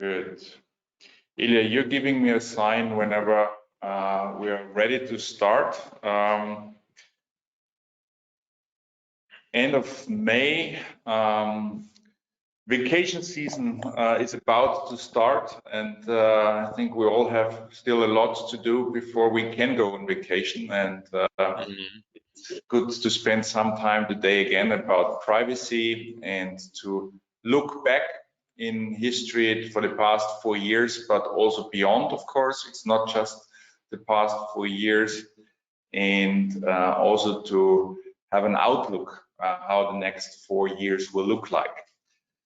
Good. Ilya, you're giving me a sign whenever we are ready to start. End of May, vacation season is about to start, and I think we all have still a lot to do before we can go on vacation. And it's good to spend some time today again about privacy and to look back in history for the past 4 years, but also beyond, of course. It's not just the past 4 years, and also to have an outlook how the next 4 years will look like.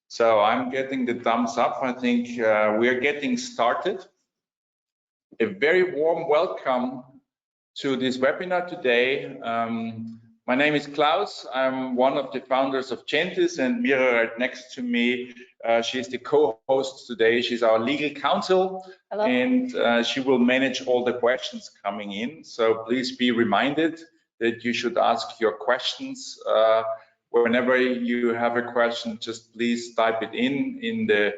So I'm getting the thumbs up. I think we are getting started. A very warm welcome to this webinar today. My name is Klaus. I'm one of the founders of JENTIS, and Mira right next to me, she's the co-host today. She's our legal counsel. Hello. And she will manage all the questions coming in. So please be reminded that you should ask your questions. Whenever you have a question, just please type it in the,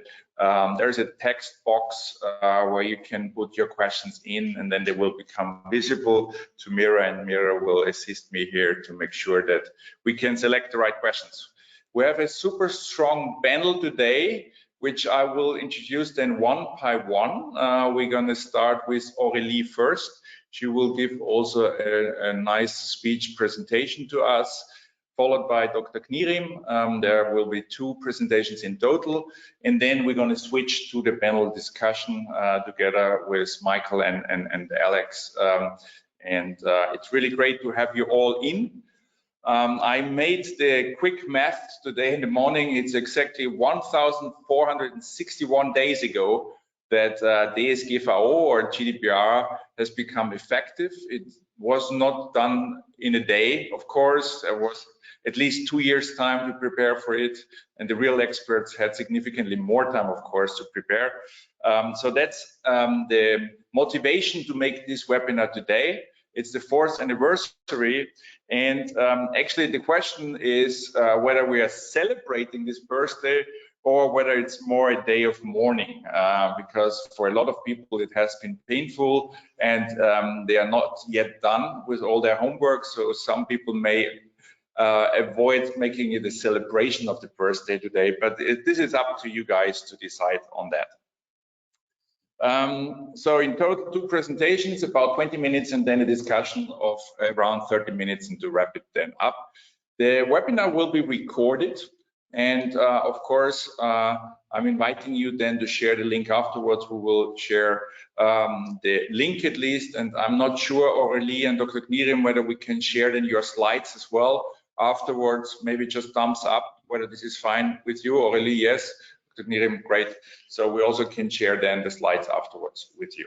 there's a text box where you can put your questions in, and then they will become visible to Mira, and Mira will assist me here to make sure that we can select the right questions. We have a super strong panel today, which I will introduce then one by one. We're going to start with Aurélie first. She will give also a nice speech presentation to us, followed by Dr. Knyrim. There will be 2 presentations in total, and then we're going to switch to the panel discussion together with Michael and Alex. It's really great to have you all in. I made the quick math today in the morning. It's exactly 1,461 days ago that DSGVO or GDPR has become effective. It was not done in a day, of course. There was at least 2 years' time to prepare for it, and the real experts had significantly more time, of course, to prepare. So that's the motivation to make this webinar today. It's the 4th anniversary, and actually the question is whether we are celebrating this birthday or whether it's more a day of mourning, because for a lot of people it has been painful, and they are not yet done with all their homework. So some people may avoid making it a celebration of the birthday today, but this is up to you guys to decide on that. So in total 2 presentations, about 20 minutes, and then a discussion of around 30 minutes, and to wrap it then up. The webinar will be recorded, and of course I'm inviting you then to share the link afterwards. We will share the link at least, and I'm not sure, Aurélie and Dr. Knyrim, whether we can share then your slides as well afterwards. Maybe just thumbs up whether this is fine with you. Aurélie, yes. Dr. Knyrim, great. So we also can share then the slides afterwards with you.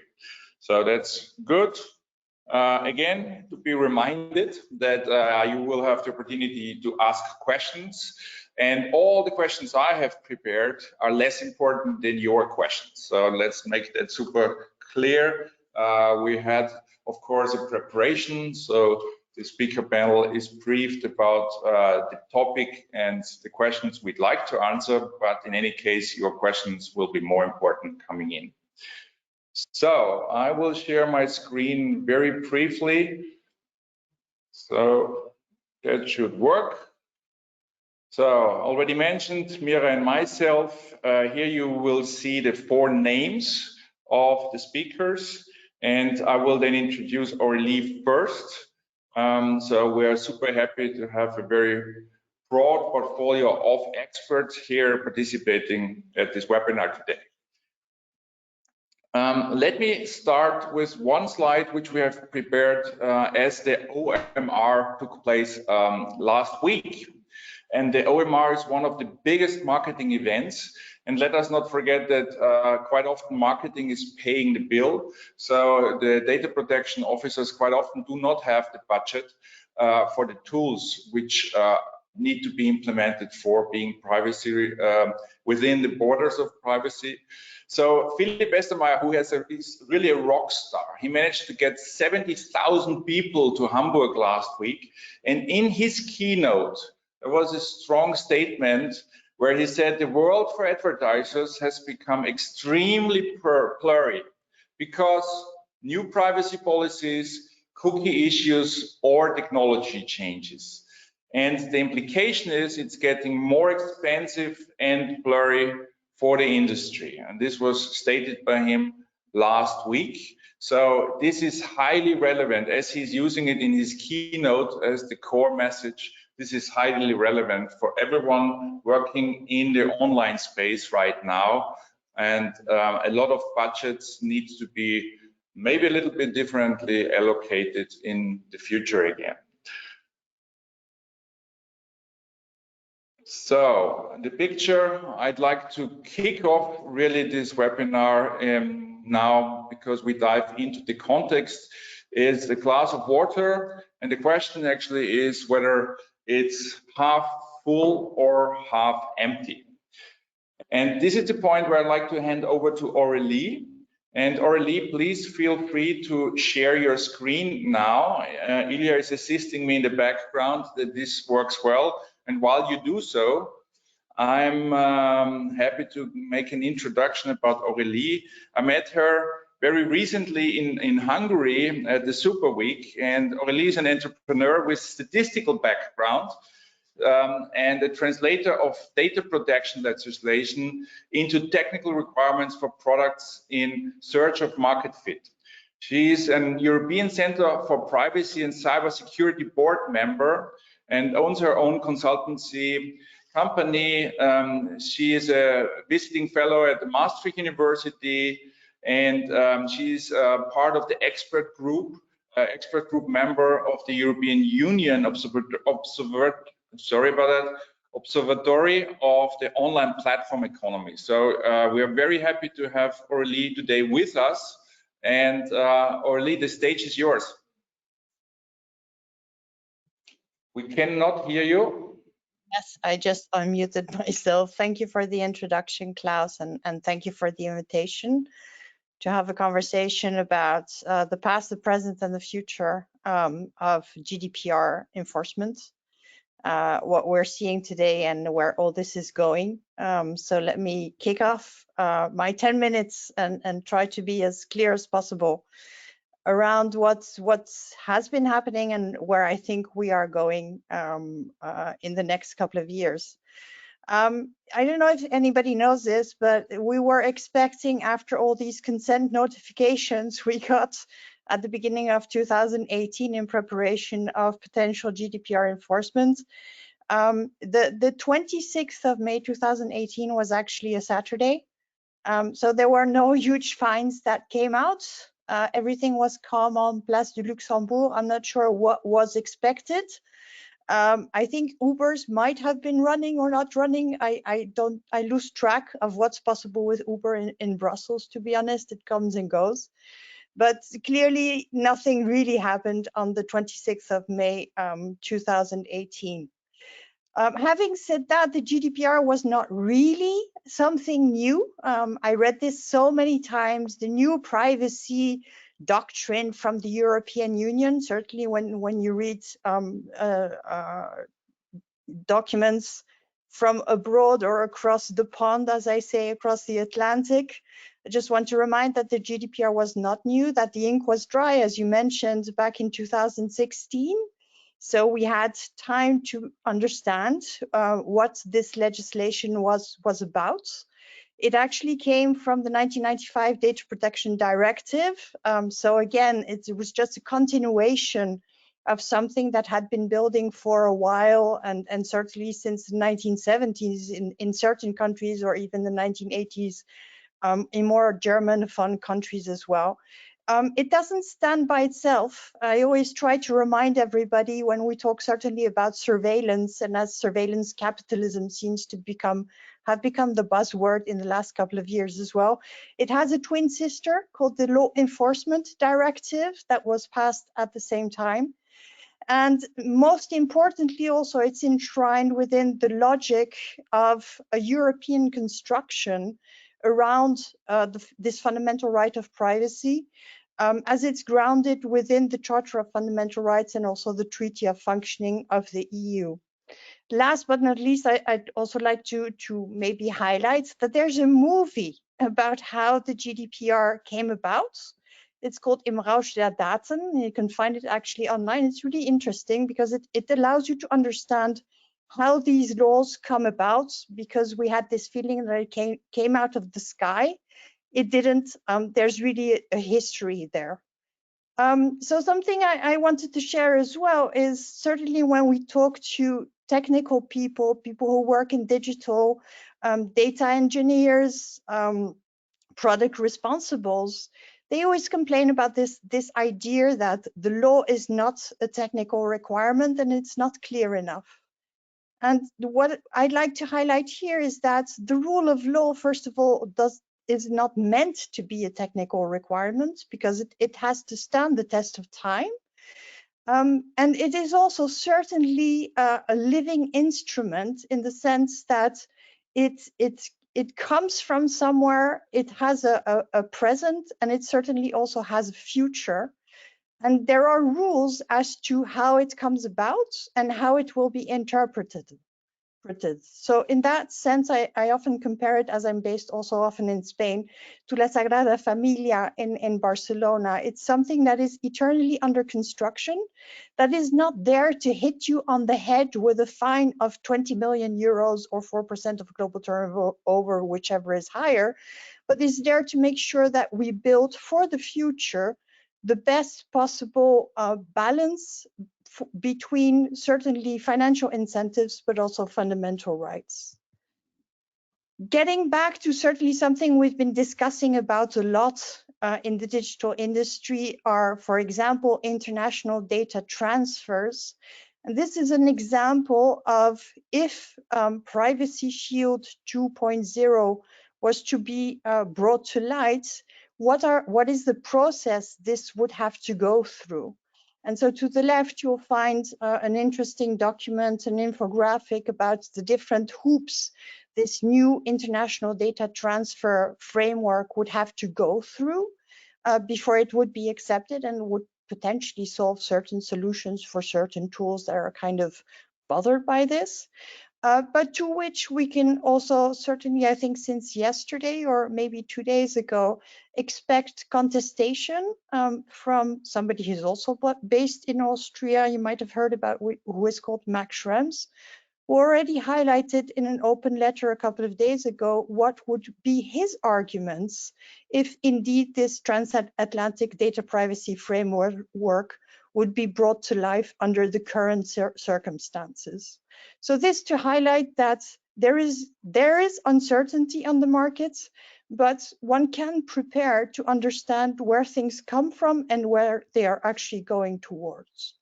So that's good. Again, to be reminded that you will have the opportunity to ask questions, and all the questions I have prepared are less important than your questions. So let's make that super clear. We had, of course, a preparation. So the speaker panel is briefed about the topic and the questions we'd like to answer, but in any case, your questions will be more important coming in. So I will share my screen very briefly. So that should work. So already mentioned Mira and myself. Here you will see the 4 names of the speakers, and I will then introduce Aurélie first. So we are super happy to have a very broad portfolio of experts here participating at this webinar today. Let me start with one slide which we have prepared as the OMR took place last week. And the OMR is one of the biggest marketing events. And let us not forget that quite often marketing is paying the bill. So the data protection officers quite often do not have the budget for the tools which need to be implemented for being privacy within the borders of privacy. So Philipp Westermeier, who is really a rock star, he managed to get 70,000 people to Hamburg last week. And in his keynote, there was a strong statement where he said the world for advertisers has become extremely blurry because new privacy policies, cookie issues, or technology changes. And the implication is it's getting more expensive and blurry for the industry. And this was stated by him last week. So this is highly relevant, as he's using it in his keynote as the core message. This is highly relevant for everyone working in the online space right now. And a lot of budgets need to be maybe a little bit differently allocated in the future again. So the picture, I'd like to kick off really this webinar now, because we dive into the context, is the glass of water. And the question actually is whether it's half full or half empty. And this is the point where I'd like to hand over to Aurélie. And Aurélie, please feel free to share your screen now. Ilya is assisting me in the background that this works well. And while you do so, I'm happy to make an introduction about Aurélie. I met her very recently in Hungary at the Super Week, and Aurélie is an entrepreneur with statistical background and a translator of data protection legislation into technical requirements for products in search of market fit. She is an European Center for Privacy and Cybersecurity board member and owns her own consultancy company. She is a visiting fellow at the Maastricht University, and she's part of the expert group member of the European Union Observatory of the Online Platform Economy. So we are very happy to have Aurélie today with us. And Aurélie, the stage is yours. We cannot hear you. Yes, I just unmuted myself. Thank you for the introduction, Klaus, and thank you for the invitation to have a conversation about the past, the present, and the future of GDPR enforcement, what we're seeing today and where all this is going. So let me kick off my 10 minutes and try to be as clear as possible around what has been happening and where I think we are going in the next couple of years. I don't know if anybody knows this, but we were expecting, after all these consent notifications we got at the beginning of 2018 in preparation of potential GDPR enforcement, the 26th of May 2018 was actually a Saturday. So there were no huge fines that came out. Everything was calm on Place du Luxembourg. I'm not sure what was expected. I think Ubers might have been running or not running. I lose track of what's possible with Uber in Brussels, to be honest. It comes and goes. But clearly nothing really happened on the 26th of May 2018. Having said that, the GDPR was not really something new. I read this so many times, the new privacy doctrine from the European Union. Certainly when you read documents from abroad or across the pond, as I say, across the Atlantic. I just want to remind that the GDPR was not new, that the ink was dry, as you mentioned, back in 2016. So we had time to understand what this legislation was about. It actually came from the 1995 Data Protection Directive. So again, it was just a continuation of something that had been building for a while, and certainly since the 1970s in certain countries, or even the 1980s in more German-fun countries as well. It doesn't stand by itself. I always try to remind everybody when we talk certainly about surveillance, and as surveillance capitalism seems to have become the buzzword in the last couple of years as well. It has a twin sister called the Law Enforcement Directive that was passed at the same time. And most importantly, also, it's enshrined within the logic of a European construction around this fundamental right of privacy, as it's grounded within the Charter of Fundamental Rights and also the Treaty of Functioning of the EU. Last but not least, I'd also like to maybe highlight that there's a movie about how the GDPR came about. It's called Im Rausch der Daten. You can find it actually online. It's really interesting because it allows you to understand how these laws come about, because we had this feeling that it came out of the sky. It didn't. There's really a history there. So something I wanted to share as well is certainly when we talk to technical people, people who work in digital, data engineers, product responsibles, they always complain about this idea that the law is not a technical requirement and it's not clear enough. And what I'd like to highlight here is that the rule of law, first of all, is not meant to be a technical requirement, because it has to stand the test of time. And it is also certainly a living instrument in the sense that it comes from somewhere, it has a present, and it certainly also has a future. And there are rules as to how it comes about and how it will be interpreted. So in that sense, I often compare it, as I'm based also often in Spain, to La Sagrada Familia in Barcelona. It's something that is eternally under construction, that is not there to hit you on the head with a fine of 20 million euros or 4% of global turnover, whichever is higher, but is there to make sure that we build for the future the best possible balance between certainly financial incentives, but also fundamental rights. Getting back to certainly something we've been discussing about a lot in the digital industry are, for example, international data transfers. And this is an example of if Privacy Shield 2.0 was to be brought to light, what is the process this would have to go through? And so to the left, you'll find an interesting document, an infographic about the different hoops this new international data transfer framework would have to go through before it would be accepted, and would potentially solve certain solutions for certain tools that are kind of bothered by this. But to which we can also certainly, I think since yesterday or maybe 2 days ago, expect contestation from somebody who's also based in Austria. You might have heard about who is called Max Schrems, who already highlighted in an open letter a couple of days ago what would be his arguments if indeed this transatlantic data privacy framework would be brought to life under the current circumstances. So this to highlight that there is uncertainty on the markets, but one can prepare to understand where things come from and where they are actually going towards.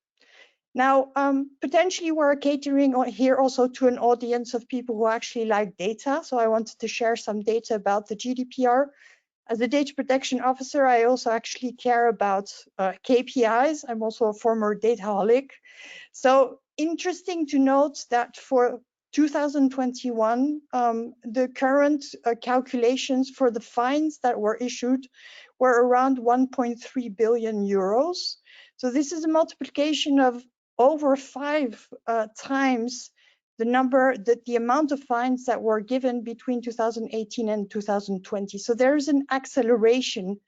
Now, potentially we're catering here also to an audience of people who actually like data. So I wanted to share some data about the GDPR. As a data protection officer, I also actually care about KPIs. I'm also a former dataholic. So interesting to note that for 2021, the current calculations for the fines that were issued were around 1.3 billion euros. So this is a multiplication of over 5 times the amount of fines that were given between 2018 and 2020. So there is an acceleration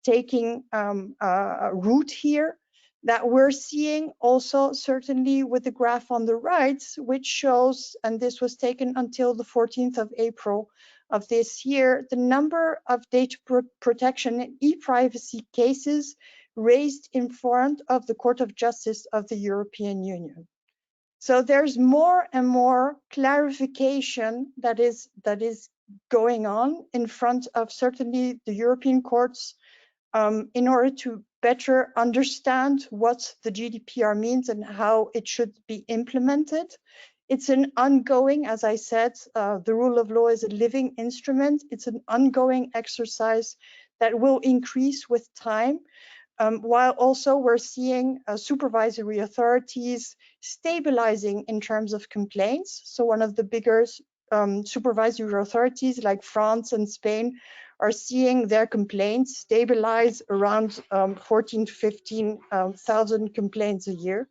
taking root here that we're seeing also certainly with the graph on the right, which shows, and this was taken until the 14th of April of this year, the number of data protection and ePrivacy cases raised in front of the Court of Justice of the European Union. So there's more and more clarification that is going on in front of certainly the European courts in order to better understand what the GDPR means and how it should be implemented. It's an ongoing, as I said, the rule of law is a living instrument. It's an ongoing exercise that will increase with time. While also we're seeing supervisory authorities stabilizing in terms of complaints. So one of the bigger supervisory authorities like France and Spain are seeing their complaints stabilize around 14 to 15,000 complaints a year.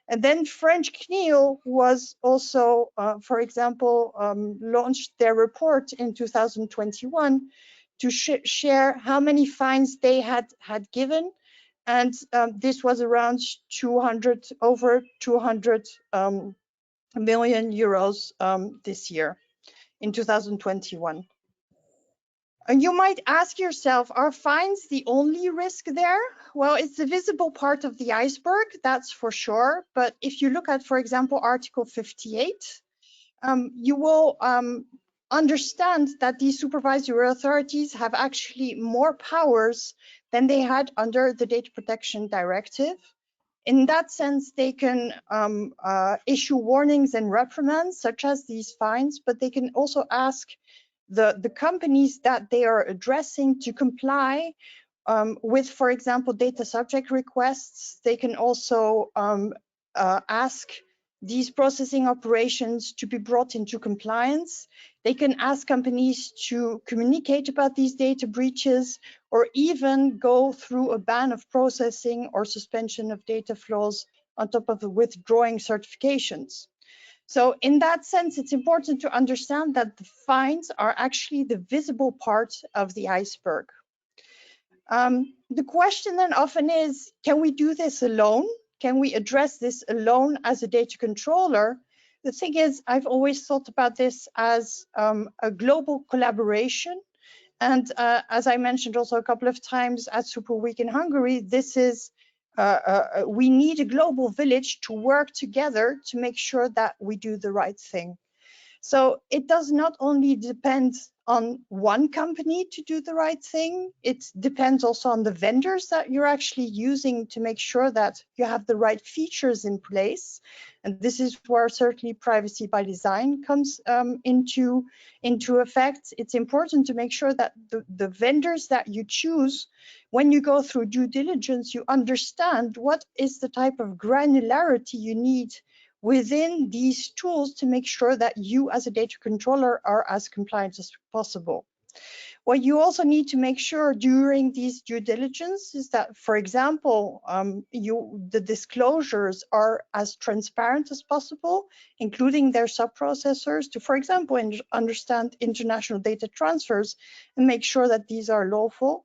And then French CNIL was also, for example, launched their report in 2021 to share how many fines they had given. And this was around over 200 million euros this year in 2021. And you might ask yourself, are fines the only risk there? Well, it's the visible part of the iceberg, that's for sure. But if you look at, for example, Article 58, you will understand that these supervisory authorities have actually more powers than they had under the Data Protection Directive. In that sense, they can issue warnings and reprimands, such as these fines, but they can also ask the companies that they are addressing to comply with, for example, data subject requests. They can also ask these processing operations to be brought into compliance. They can ask companies to communicate about these data breaches, or even go through a ban of processing or suspension of data flows on top of the withdrawing certifications. So in that sense, it's important to understand that the fines are actually the visible part of the iceberg. The question then often is, can we do this alone? Can we address this alone as a data controller? The thing is, I've always thought about this as a global collaboration. And as I mentioned also a couple of times at Super Week in Hungary, this is we need a global village to work together to make sure that we do the right thing. So it does not only depend on one company to do the right thing, it depends also on the vendors that you're actually using to make sure that you have the right features in place. And this is where certainly privacy by design comes into effect. It's important to make sure that the vendors that you choose, when you go through due diligence, you understand what is the type of granularity you need within these tools to make sure that you as a data controller are as compliant as possible. What you also need to make sure during these due diligence is that, for example, the disclosures are as transparent as possible, including their sub-processors, to, for example, understand international data transfers and make sure that these are lawful.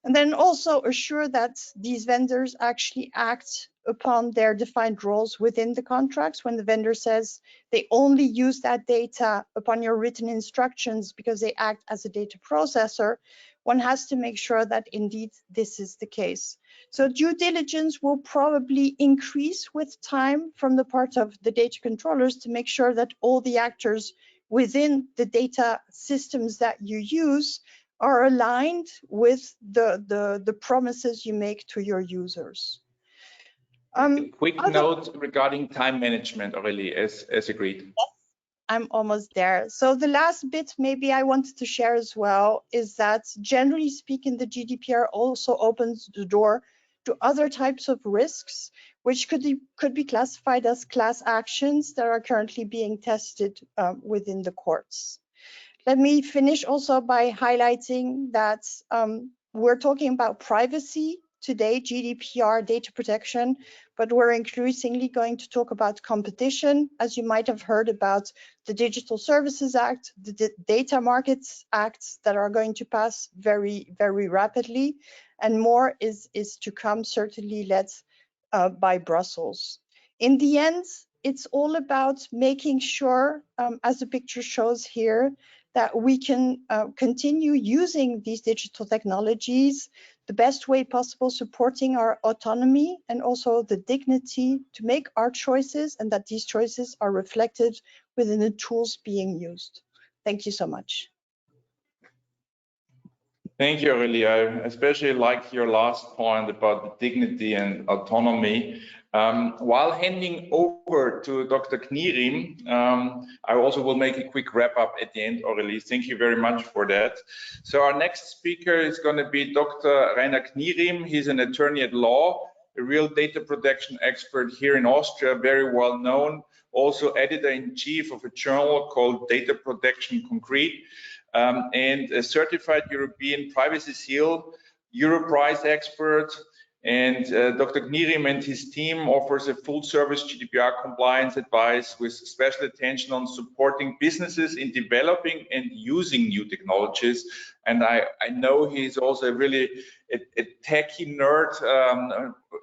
And then also assure that these vendors actually act upon their defined roles within the contracts. When the vendor says they only use that data upon your written instructions because they act as a data processor, one has to make sure that indeed this is the case. So due diligence will probably increase with time from the part of the data controllers to make sure that all the actors within the data systems that you use are aligned with the promises you make to your users. A quick note regarding time management, Aurélie, as agreed. Yes, I'm almost there. So the last bit maybe I wanted to share as well is that generally speaking, the GDPR also opens the door to other types of risks, which could be classified as class actions that are currently being tested within the courts. Let me finish also by highlighting that we're talking about privacy today, GDPR, data protection, but we're increasingly going to talk about competition. As you might have heard about the Digital Services Act, the Data Markets Acts that are going to pass very, very rapidly, and more is to come, certainly led by Brussels. In the end, it's all about making sure, as the picture shows here, that we can continue using these digital technologies the best way possible, supporting our autonomy and also the dignity to make our choices, and that these choices are reflected within the tools being used. Thank you so much. Thank you, Aurélie. I especially like your last point about the dignity and autonomy. While handing over to Dr. Knyrim, I also will make a quick wrap up at the end, Aurélie. Thank you very much for that. So our next speaker is going to be Dr. Rainer Knyrim. He's an attorney at law, a real data protection expert here in Austria, very well known, also editor-in-chief of a journal called Data Protection Concrete, and a certified European Privacy Seal, Europrice expert, And Dr. Knyrim and his team offers a full-service GDPR compliance advice with special attention on supporting businesses in developing and using new technologies. And I know he's also really a techie nerd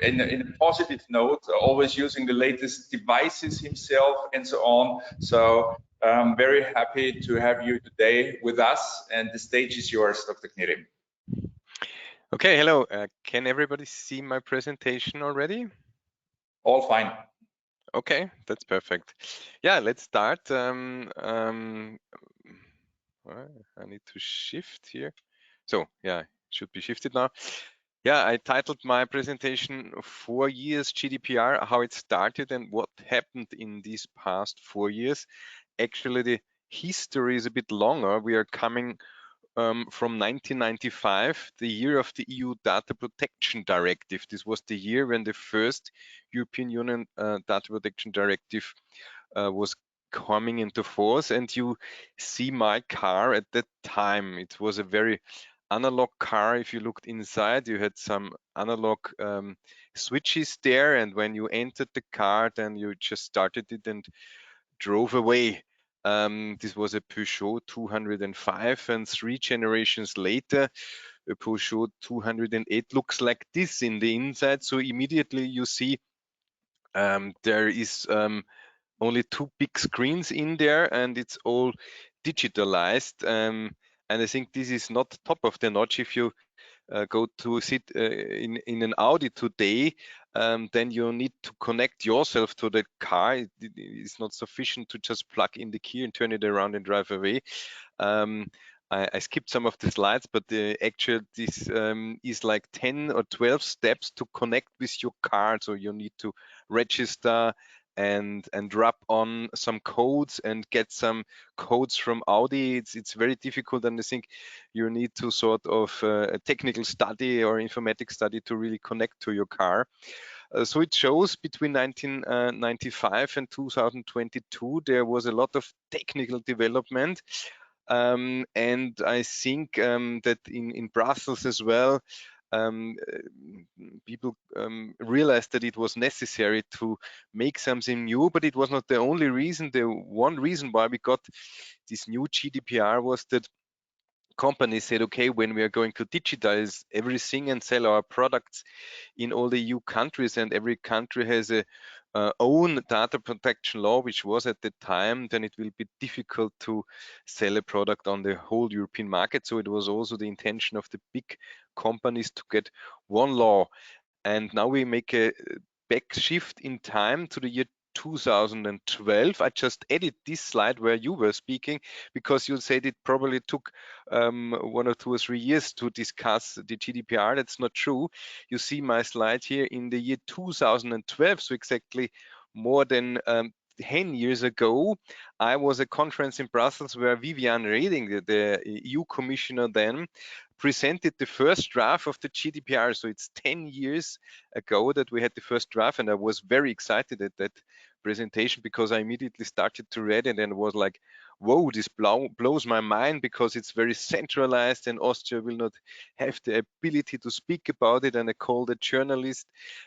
in a positive note, always using the latest devices himself and so on. So I'm very happy to have you today with us, and the stage is yours, Dr. Knyrim. Okay, hello. Can everybody see my presentation already? All fine. Okay, that's perfect. Yeah, let's start. I need to shift here. So yeah, it should be shifted now. Yeah, I titled my presentation 4 years GDPR, how it started and what happened in these past 4 years. Actually, the history is a bit longer. We are coming from 1995, the year of the EU Data Protection Directive. This was the year when the first European Union Data Protection Directive was coming into force. And you see my car at that time. It was a very analog car. If you looked inside, you had some analog switches there. And when you entered the car, then you just started it and drove away. This was a Peugeot 205, and 3 generations later, a Peugeot 208 looks like this in the inside. So immediately you see there is only 2 big screens in there, and it's all digitalized. And I think this is not top of the notch. If you go to sit in an Audi today, then you need to connect yourself to the car. It's not sufficient to just plug in the key and turn it around and drive away. I skipped some of the slides, but actually this is like 10 or 12 steps to connect with your car. So you need to register and rub on some codes and get some codes from Audi. It's very difficult, and I think you need to sort of a technical study or informatics study to really connect to your car. So it shows between 1995 and 2022 there was a lot of technical development. And I think that in Brussels as well, people realized that it was necessary to make something new, but it was not the only reason. The one reason why we got this new GDPR was that companies said, okay, when we are going to digitize everything and sell our products in all the EU countries, and every country has a own data protection law, which was at the time, then it will be difficult to sell a product on the whole European market. So it was also the intention of the big companies to get one law. And now we make a back shift in time to the year 2012. I just edit this slide where you were speaking, because you said it probably took 1 or 2 or 3 years to discuss the GDPR. That's not true. You see my slide here in the year 2012, so exactly more than 10 years ago. I was at a conference in Brussels where Viviane Reding, the EU commissioner then, presented the first draft of the GDPR. So it's 10 years ago that we had the first draft, and I was very excited at that presentation because I immediately started to read it and was like, whoa, this blows my mind, because it's very centralized and Austria will not have the ability to speak about it. And I called a journalist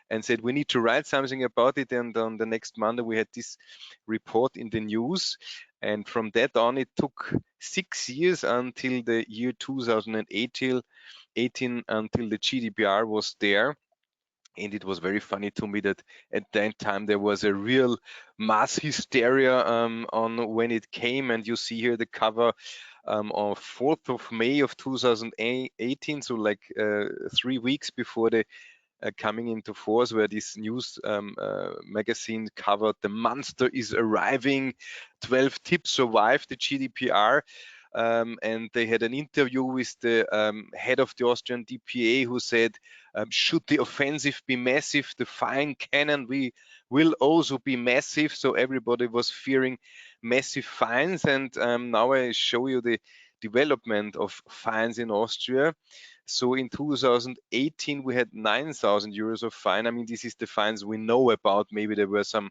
and said, we need to write something about it. And on the next Monday, we had this report in the news. And from that on, it took 6 years until the year 2018 until the GDPR was there. And it was very funny to me that at that time there was a real mass hysteria on when it came. And you see here the cover on 4th of May of 2018, so like 3 weeks before the coming into force, where this news magazine covered "The monster is arriving, 12 tips survive the GDPR." And they had an interview with the head of the Austrian DPA, who said, should the offensive be massive, the fine cannon will also be massive. So everybody was fearing massive fines. And now I show you the development of fines in Austria. So in 2018, we had 9,000 euros of fine. I mean, this is the fines we know about. Maybe there were some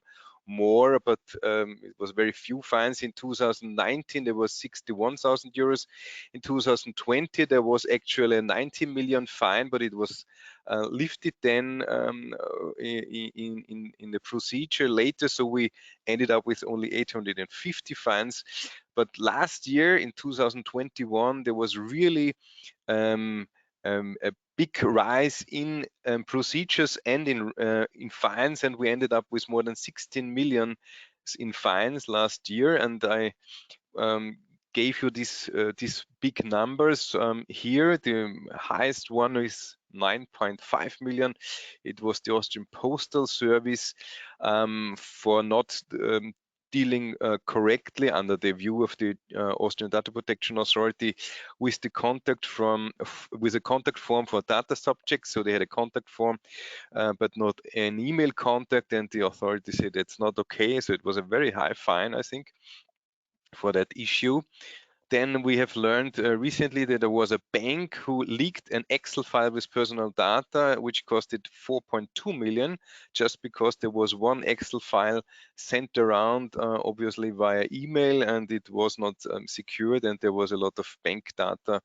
more, but it was very few fines. In 2019, there was 61,000 euros. In 2020, there was actually a 90 million fine, but it was lifted then in the procedure later, so we ended up with only 850 fines. But last year in 2021, there was really a big rise in procedures and in fines, and we ended up with more than 16 million in fines last year. And I gave you these big numbers here. The highest one is 9.5 million. It was the Austrian Postal Service for not dealing correctly under the view of the Austrian Data Protection Authority with the contact form for data subjects. So they had a contact form, but not an email contact, and the authority said that's not okay. So it was a very high fine, I think, for that issue. Then we have learned recently that there was a bank who leaked an Excel file with personal data, which costed 4.2 million, just because there was one Excel file sent around, obviously via email, and it was not secured, and there was a lot of bank data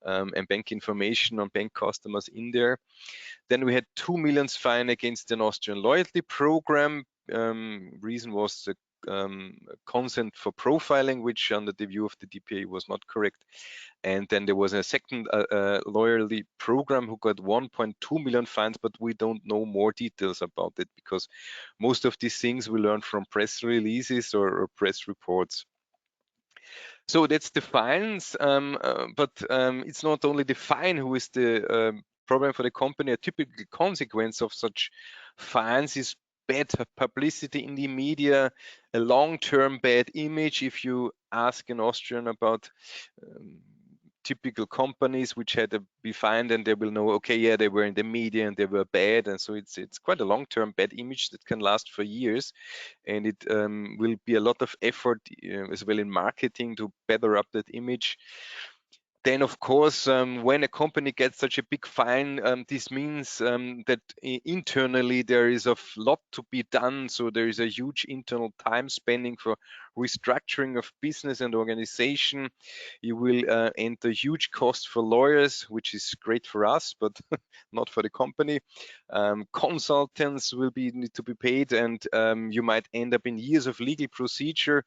and bank information on bank customers in there. Then we had 2 million fine against an Austrian loyalty program. Reason was the consent for profiling, which under the view of the DPA was not correct. And then there was a second loyalty program who got 1.2 million fines, but we don't know more details about it because most of these things we learned from press releases or press reports. So that's the fines, but it's not only the fine who is the problem for the company. A typical consequence of such fines is bad publicity in the media, a long-term bad image. If you ask an Austrian about typical companies which had to be fined, and they will know, okay, yeah, they were in the media and they were bad, and so it's quite a long-term bad image that can last for years, and it will be a lot of effort as well in marketing to better up that image. Then, of course, when a company gets such a big fine, this means that internally there is a lot to be done. So there is a huge internal time spending for restructuring of business and organization. You will enter huge costs for lawyers, which is great for us, but not for the company. Consultants will need to be paid, and you might end up in years of legal procedure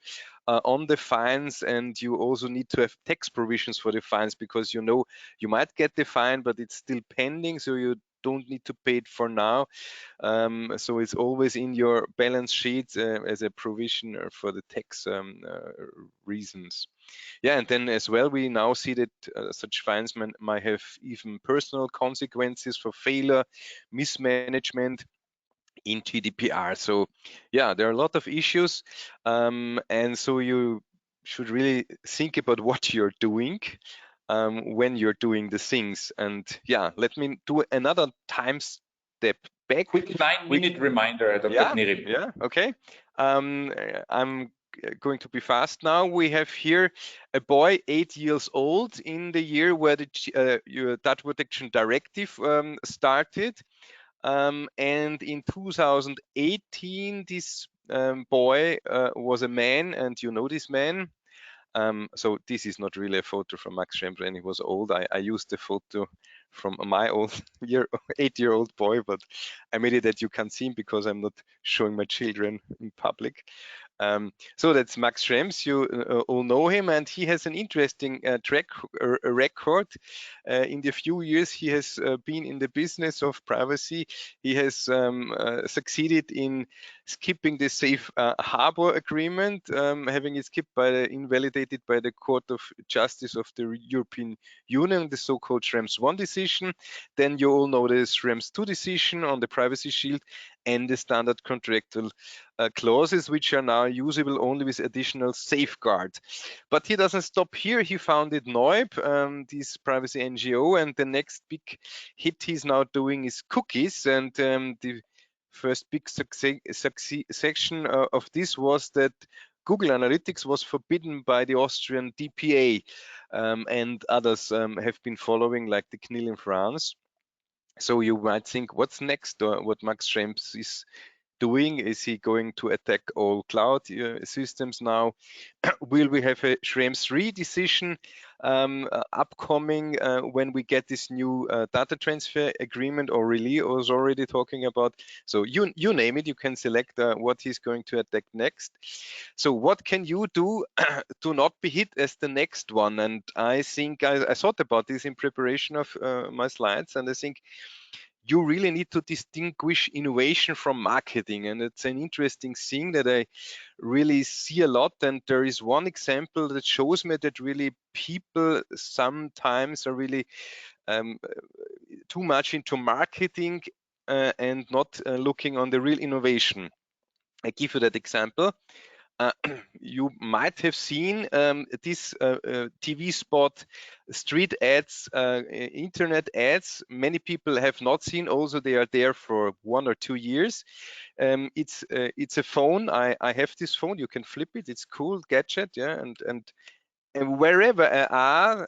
on the fines, and you also need to have tax provisions for the fines, because you know you might get the fine, but it's still pending, so you don't need to pay it for now. So it's always in your balance sheet as a provision for the tax reasons. Yeah, and then as well, we now see that such fines might have even personal consequences for failure, mismanagement in GDPR. So yeah, there are a lot of issues, and so you should really think about what you're doing when you're doing the things. And yeah, let me do another time step back. Quick 9-minute reminder, Dr. Knyrim. Yeah, okay. I'm going to be fast now. We have here a boy 8 years old in the year where the Data Protection Directive started. And in 2018, this boy was a man, and you know this man. So this is not really a photo from Max Schrems when he was old. I used the photo from my old 8-year-old boy, but I made it that you can see him because I'm not showing my children in public. So that's Max Schrems. You all know him, and he has an interesting record. In the few years he has been in the business of privacy, he has succeeded in skipping the safe harbor agreement, having it skipped invalidated by the Court of Justice of the European Union, the so-called Schrems 1 decision. Then you all know the Schrems 2 decision on the privacy shield and the standard contractual clauses, which are now usable only with additional safeguards. But he doesn't stop here. He founded NEUB, this privacy NGO, and the next big hit he's now doing is cookies. And the first big section of this was that Google Analytics was forbidden by the Austrian DPA, and others have been following, like the CNIL in France. So you might think, what's next, or what Max Schrems is doing? Is he going to attack all cloud systems now? Will we have a Schrems 3 decision upcoming when we get this new data transfer agreement, or Aurélie was already talking about? So you name it, you can select what he's going to attack next. So what can you do to not be hit as the next one? And I think I thought about this in preparation of my slides, and I think you really need to distinguish innovation from marketing. And it's an interesting thing that I really see a lot. And there is one example that shows me that really people sometimes are really too much into marketing and not looking on the real innovation. I give you that example. You might have seen this TV spot, street ads, internet ads. Many people have not seen. Also, they are there for 1 or 2 years. It's a phone. I have this phone. You can flip it. It's cool gadget, yeah. And wherever I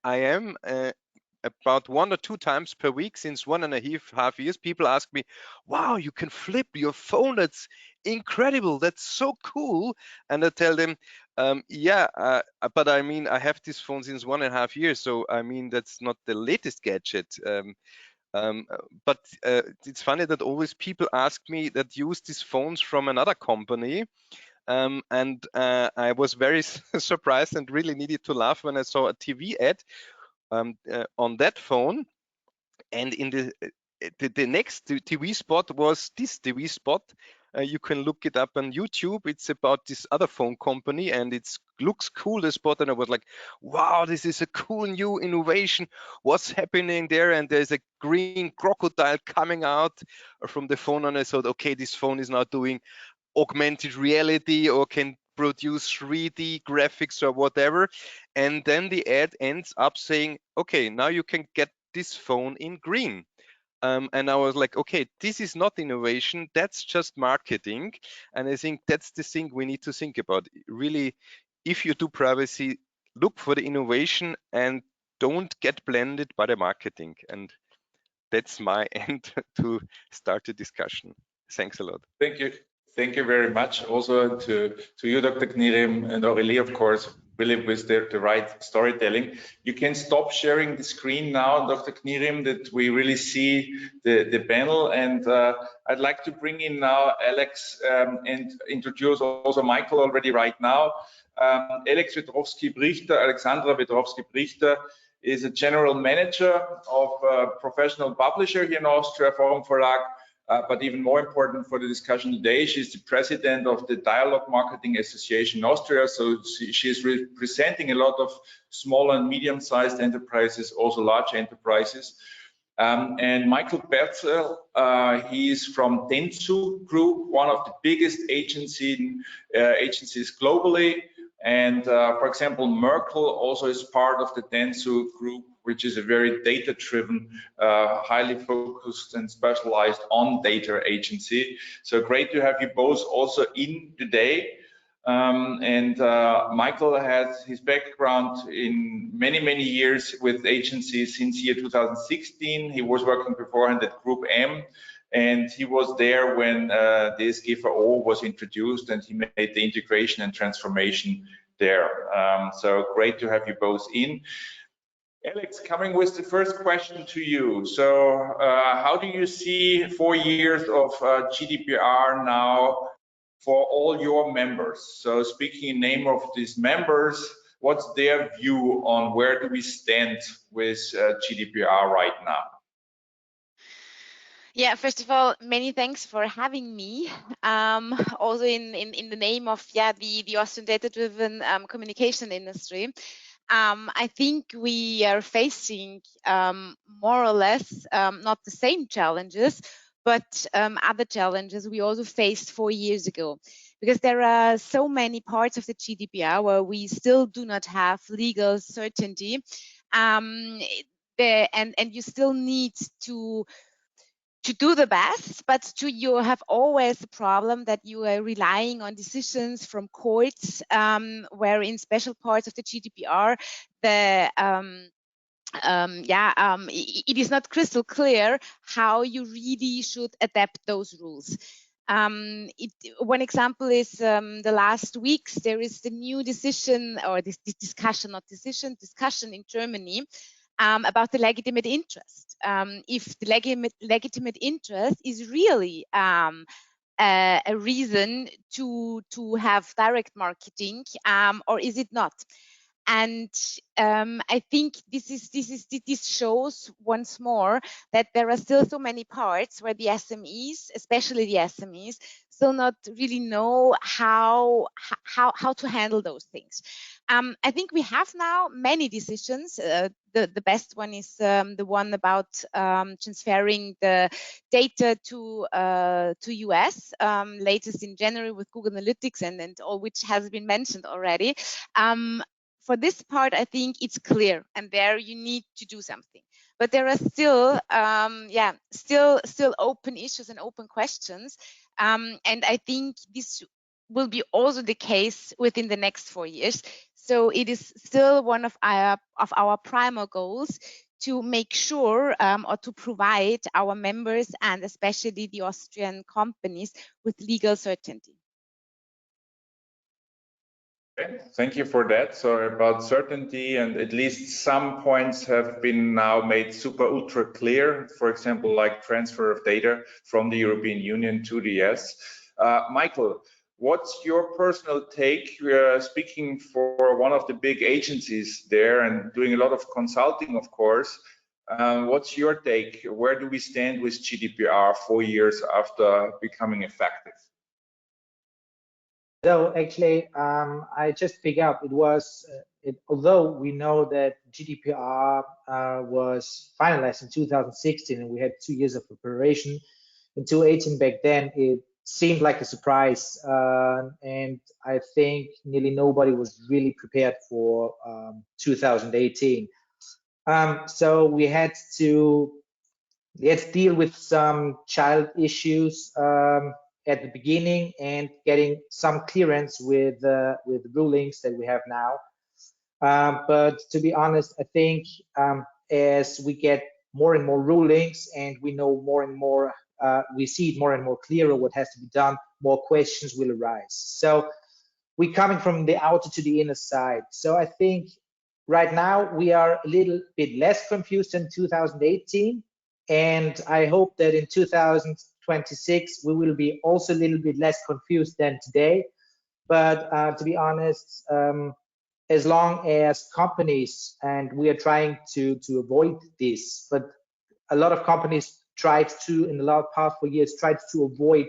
am. About 1 or 2 times per week since 1.5 years, people ask me, wow, you can flip your phone, that's incredible, that's so cool. And I tell them, yeah, but I mean, I have this phone since 1.5 years, so I mean, that's not the latest gadget. But it's funny that always people ask me that use these phones from another company. And I was very surprised and really needed to laugh when I saw a TV ad on that phone, and in the next TV spot was this TV spot. You can look it up on YouTube. It's about this other phone company, and it looks cool, the spot. And I was like, wow, this is a cool new innovation. What's happening there? And there's a green crocodile coming out from the phone, and I thought, okay, this phone is now doing augmented reality or can produce 3D graphics or whatever. And then the ad ends up saying, okay, now you can get this phone in green. And I was like, okay, this is not innovation, that's just marketing. And I think that's the thing we need to think about. Really, if you do privacy, look for the innovation and don't get blended by the marketing. And that's my end to start the discussion. Thanks a lot. Thank you. Thank you very much. Also to you, Dr. Knyrim, and Aurélie, of course, really with the right storytelling. You can stop sharing the screen now, Dr. Knyrim, that we really see the panel. And I'd like to bring in now Alex and introduce also Michael already right now. Alex Vetrovsky-Brychta, Alexandra Vetrovsky-Brychta is a general manager of a professional publisher here in Austria, Forum Verlag. But even more important for the discussion today, she's the president of the Dialogue Marketing Association in Austria. So she is representing a lot of small and medium-sized enterprises, also large enterprises. And Michael Pelzl, he is from Dentsu Group, one of the biggest agencies globally. And for example, Merkel also is part of the Dentsu Group, which is a very data-driven, highly focused and specialized on data agency. So great to have you both also in today. Michael has his background in many years with agencies since year 2016. He was working beforehand at Group M, and he was there when the DSGVO was introduced, and he made the integration and transformation there. So great to have you both in. Alex, coming with the first question to you. So how do you see 4 years of GDPR now for all your members? So speaking in name of these members, what's their view on where do we stand with GDPR right now? Yeah, first of all, many thanks for having me. Also in the name of the Austrian data-driven communication industry. I think we are facing more or less not the same challenges, but other challenges we also faced 4 years ago, because there are so many parts of the GDPR where we still do not have legal certainty, and you still need to do the best, but you have always the problem that you are relying on decisions from courts, where in special parts of the GDPR, it is not crystal clear how you really should adapt those rules. One example is the last weeks there is the new decision, or this discussion, not decision, discussion in Germany about the legitimate interest. If the legitimate interest is really a reason to have direct marketing, or is it not? And I think this shows once more that there are still so many parts where the SMEs, especially the SMEs, still not really know how to handle those things. I think we have now many decisions. The best one is the one about transferring the data to US, latest in January with Google Analytics and all which has been mentioned already. For this part, I think it's clear, and there you need to do something. But there are still, still open issues and open questions, and I think this will be also the case within the next 4 years. So it is still one of our primary goals to make sure or to provide our members and especially the Austrian companies with legal certainty. Okay, thank you for that. So about certainty, and at least some points have been now made super ultra clear, for example, like transfer of data from the European Union to the US. Michael, what's your personal take, speaking for one of the big agencies there and doing a lot of consulting, of course? What's your take? Where do we stand with GDPR 4 years after becoming effective? So actually, I just pick up, it was, although we know that GDPR was finalized in 2016 and we had 2 years of preparation, in 2018 back then, it seemed like a surprise. And I think nearly nobody was really prepared for 2018. So we had to deal with some child issues at the beginning and getting some clearance with the rulings that we have now. But to be honest, I think as we get more and more rulings and we know more and more, we see it more and more clearer what has to be done, more questions will arise. So we're coming from the outer to the inner side. So I think right now we are a little bit less confused than 2018. And I hope that in 2026, we will be also a little bit less confused than today. But to be honest, as long as companies, and we are trying to avoid this, but a lot of companies tried to, in the last past 4 years, tried to avoid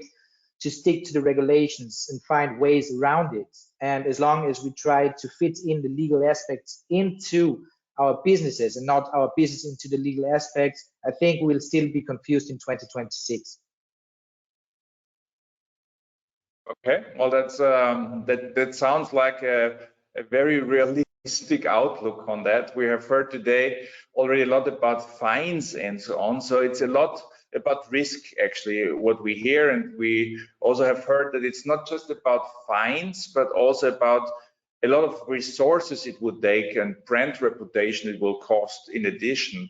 to stick to the regulations and find ways around it. And as long as we try to fit in the legal aspects into our businesses and not our business into the legal aspects, I think we'll still be confused in 2026. Okay, well, that's that sounds like a very realistic outlook on that. We have heard today already a lot about fines and so on. So it's a lot about risk, actually, what we hear, and we also have heard that it's not just about fines, but also about a lot of resources it would take and brand reputation it will cost in addition.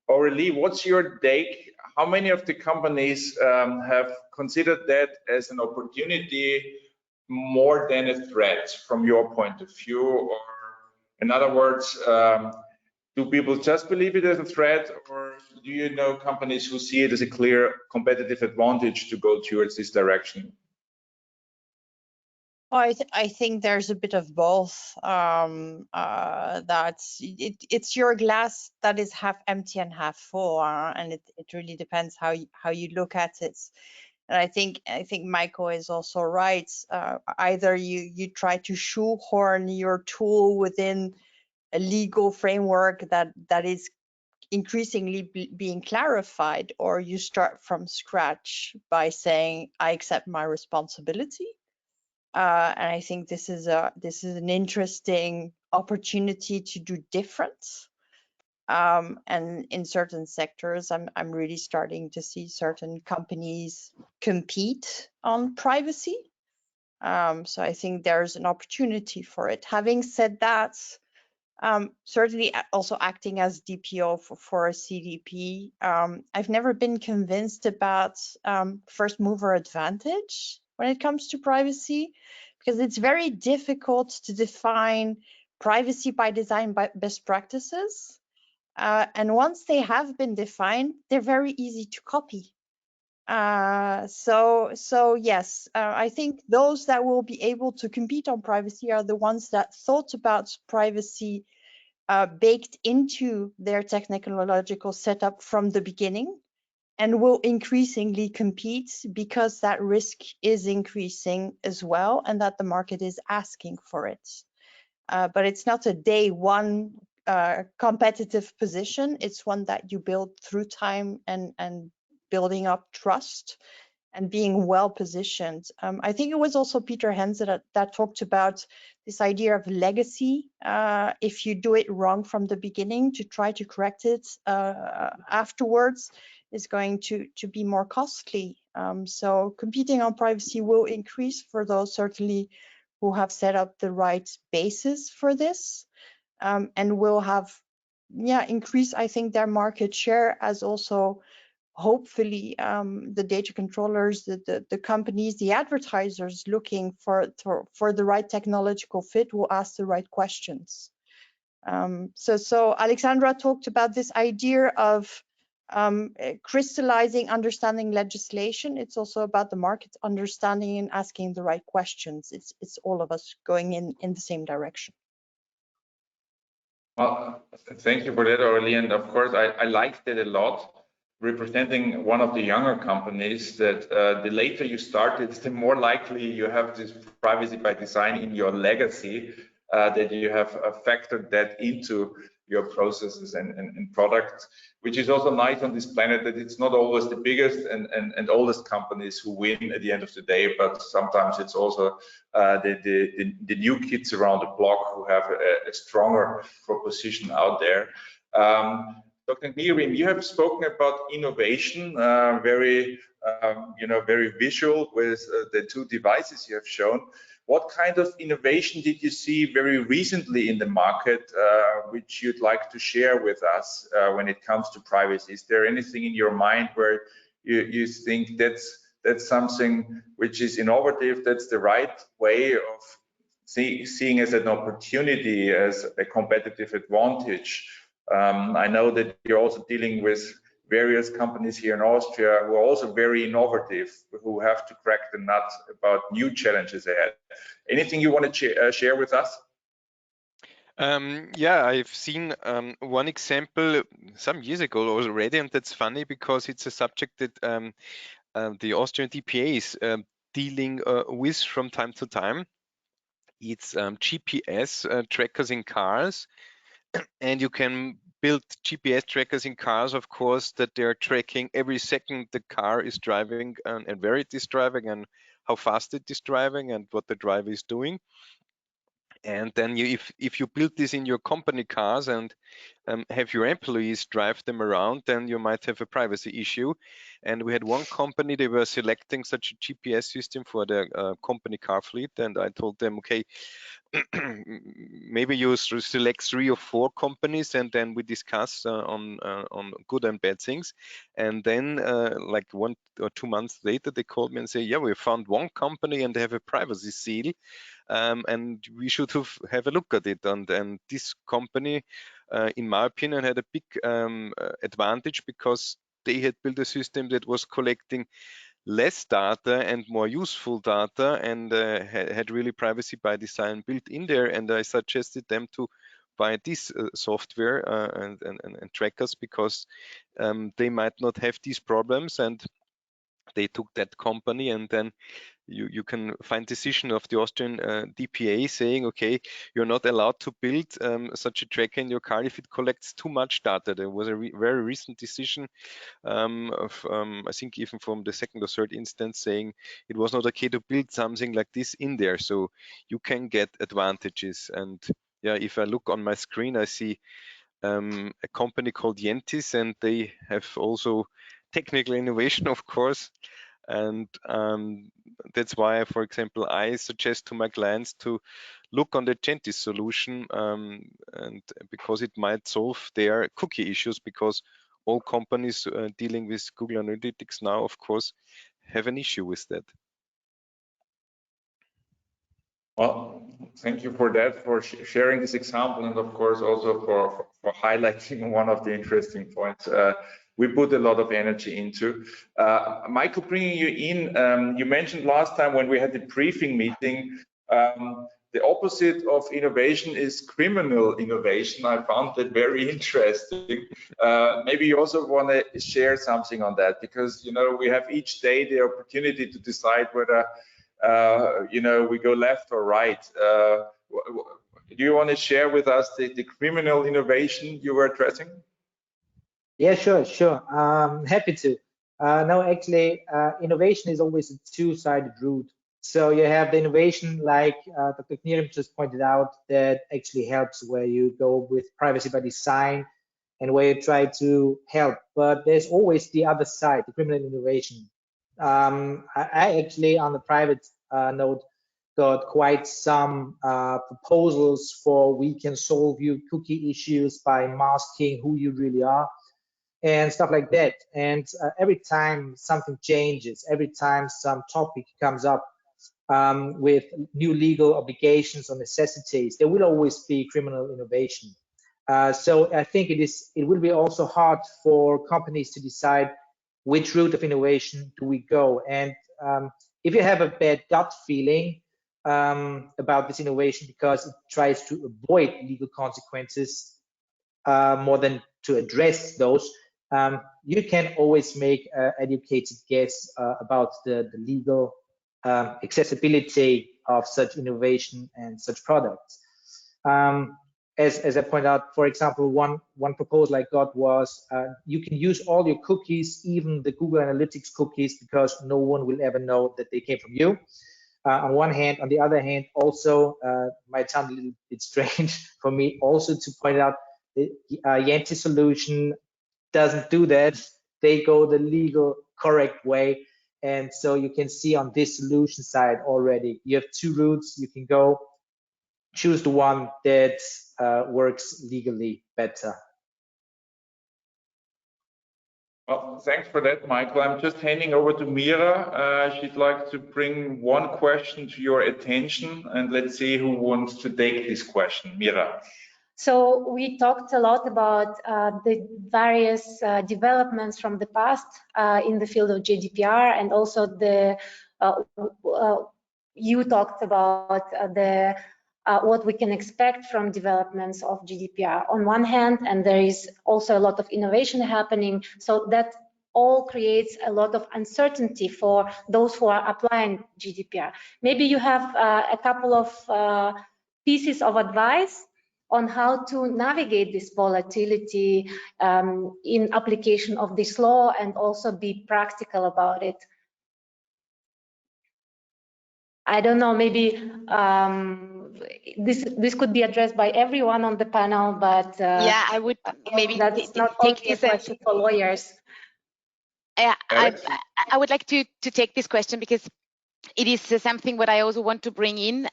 Aurélie, what's your take? How many of the companies have considered that as an opportunity more than a threat from your point of view? Or in other words, do people just believe it as a threat, or do you know companies who see it as a clear competitive advantage to go towards this direction? Well, I think there's a bit of both. It's your glass that is half empty and half full, and it really depends how you look at it. And I think Michael is also right. Either you try to shoehorn your tool within a legal framework that is increasingly being clarified, or you start from scratch by saying, I accept my responsibility. And I think this is an interesting opportunity to do different. And in certain sectors, I'm really starting to see certain companies compete on privacy. So I think there's an opportunity for it. Having said that, certainly also acting as DPO for a CDP. I've never been convinced about first mover advantage when it comes to privacy, because it's very difficult to define privacy by design by best practices. And once they have been defined, they're very easy to copy. So yes, I think those that will be able to compete on privacy are the ones that thought about privacy baked into their technological setup from the beginning, and will increasingly compete because that risk is increasing as well, and that the market is asking for it. But it's not a day one competitive position. It's one that you build through time and building up trust and being well positioned. I think it was also Peter Henze that talked about this idea of legacy. If you do it wrong from the beginning, to try to correct it afterwards is going to be more costly. So competing on privacy will increase for those certainly who have set up the right basis for this, and will have, increase, I think, their market share, as also hopefully the data controllers, the companies, the advertisers looking for the right technological fit will ask the right questions. So Alexandra talked about this idea of crystallizing, understanding legislation. It's also about the market understanding and asking the right questions. It's all of us going in the same direction. Well, thank you for that, Aurélie. And of course, I liked it a lot, representing one of the younger companies, that the later you started, the more likely you have this privacy by design in your legacy, that you have factored that into your processes and products, which is also nice on this planet, that it's not always the biggest and oldest companies who win at the end of the day, but sometimes it's also the new kids around the block who have a stronger proposition out there. Dr. Knyrim, you have spoken about innovation, very visual with the two devices you have shown. What kind of innovation did you see very recently in the market, which you'd like to share with us when it comes to privacy? Is there anything in your mind where you think that's something which is innovative, that's the right way of seeing as an opportunity, as a competitive advantage? I know that you're also dealing with various companies here in Austria who are also very innovative, who have to crack the nut about new challenges ahead. Anything you want to share with us? Yeah, I've seen one example some years ago already, and that's funny because it's a subject that the Austrian DPA is dealing with from time to time. It's GPS trackers in cars, and you can build GPS trackers in cars, of course, that they're tracking every second the car is driving and where it is driving and how fast it is driving and what the driver is doing. And then if you build this in your company cars and have your employees drive them around, then you might have a privacy issue. And we had one company, they were selecting such a GPS system for their company car fleet, and I told them, okay, maybe you select 3 or 4 companies, and then we discuss on good and bad things. And then like 1 or 2 months later, they called me and say, yeah, we found one company and they have a privacy seal, and we should have a look at it. And this company, in my opinion, had a big advantage because they had built a system that was collecting less data and more useful data, and had really privacy by design built in there. And I suggested them to buy this software and trackers, because they might not have these problems. And they took that company, and then you can find decision of the Austrian DPA saying, okay, you're not allowed to build such a tracker in your car if it collects too much data. There was a very recent decision I think even from the second or third instance, saying it was not okay to build something like this in there. So you can get advantages. And yeah, if I look on my screen, I see a company called JENTIS, and they have also technical innovation, of course. And that's why, for example, I suggest to my clients to look on the JENTIS solution, and because it might solve their cookie issues, because all companies dealing with Google Analytics now, of course, have an issue with that. Well, thank you for that, for sharing this example, and of course also for highlighting one of the interesting points we put a lot of energy into. Michael, bringing you in, you mentioned last time when we had the briefing meeting, the opposite of innovation is criminal innovation. I found that very interesting. Maybe you also want to share something on that, because we have each day the opportunity to decide whether we go left or right. Do you want to share with us the criminal innovation you were addressing? Yeah, sure. Happy to. No, actually, innovation is always a two-sided route. So you have the innovation, like Dr. Knyrim just pointed out, that actually helps, where you go with privacy by design and where you try to help. But there's always the other side, the criminal innovation. I actually, on the private note, got quite some proposals for we can solve your cookie issues by masking who you really are and stuff like that. And every time something changes, every time some topic comes up with new legal obligations or necessities, there will always be criminal innovation. So I think it will be also hard for companies to decide which route of innovation do we go. And if you have a bad gut feeling about this innovation because it tries to avoid legal consequences more than to address those, you can always make an educated guess about the legal accessibility of such innovation and such products. As I pointed out, for example, one proposal I got was you can use all your cookies, even the Google Analytics cookies, because no one will ever know that they came from you. On one hand, on the other hand, also might sound a little bit strange for me also to point out the JENTIS solution doesn't do that. They go the legal correct way. And so you can see on this solution side already, you have two routes. You can go choose the one that works legally better. Well, thanks for that, Michael. I'm just handing over to Mira. She'd like to bring one question to your attention, and let's see who wants to take this question. Mira. So we talked a lot about the various developments from the past in the field of GDPR, and also you talked about the what we can expect from developments of GDPR on one hand, and there is also a lot of innovation happening. So that all creates a lot of uncertainty for those who are applying GDPR. Maybe you have a couple of pieces of advice on how to navigate this volatility in application of this law and also be practical about it. I don't know, maybe this could be addressed by everyone on the panel, but yeah, I would maybe that's not only a question for lawyers. Yeah, I would like to take this question because it is something what I also want to bring in,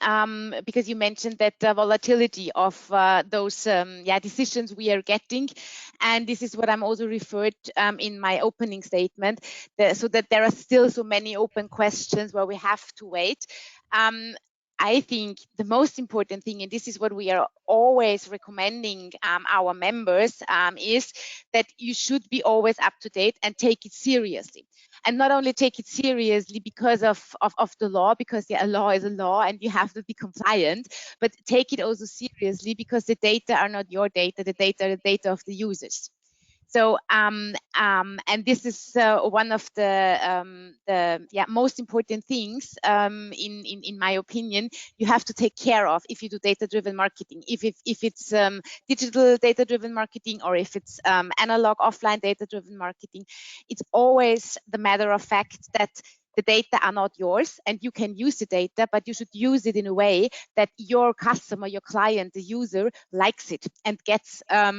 because you mentioned that the volatility of those decisions we are getting, and this is what I'm also referred in my opening statement, so that there are still so many open questions where we have to wait. I think the most important thing, and this is what we are always recommending our members, is that you should be always up to date and take it seriously. And not only take it seriously because of the law, because a law is a law and you have to be compliant, but take it also seriously because the data are not your data, the data are the data of the users. So, and this is one of the most important things, in my opinion, you have to take care of if you do data-driven marketing. If it's digital data-driven marketing, or if it's analog offline data-driven marketing, it's always the matter of fact that the data are not yours and you can use the data, but you should use it in a way that your customer, your client, the user likes it and gets a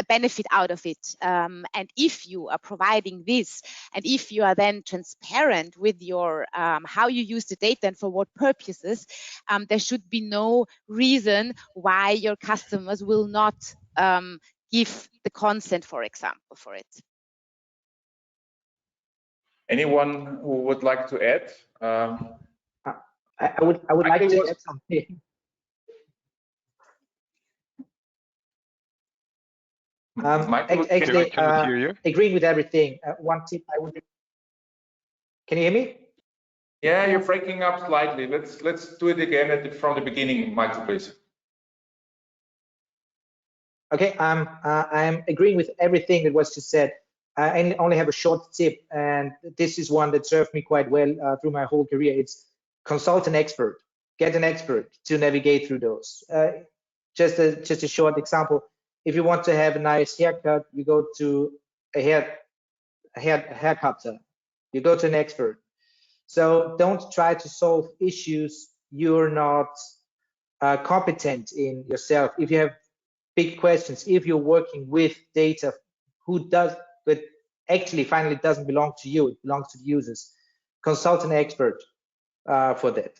benefit out of it. And if you are providing this, and if you are then transparent with your how you use the data and for what purposes, there should be no reason why your customers will not give the consent, for example, for it. Anyone who would like to add? I would like to add something. Actually, agreeing with everything. One tip I would. Can you hear me? Yeah, you're breaking up slightly. Let's do it again from the beginning, Michael, please. Okay, I'm agreeing with everything that was just said. I only have a short tip, and this is one that served me quite well through my whole career. It's consult an expert. Get an expert to navigate through those. Just a short example. If you want to have a nice haircut, you go to a haircutter. You go to an expert. So don't try to solve issues you're not competent in yourself. If you have big questions, if you're working with data but actually finally doesn't belong to you, it belongs to the users, consult an expert for that.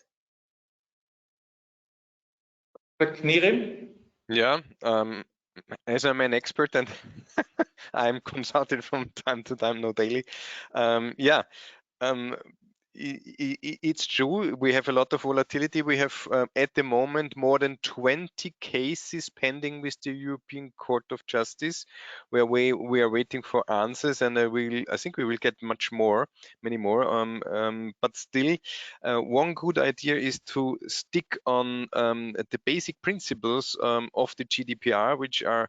Knyrim? Yeah, as I'm an expert and I'm consulted from time to time, not daily. Yeah, it's true. We have a lot of volatility. We have at the moment more than 20 cases pending with the European Court of Justice, where we are waiting for answers, and I think we will get many more. But still, one good idea is to stick on the basic principles of the GDPR, which are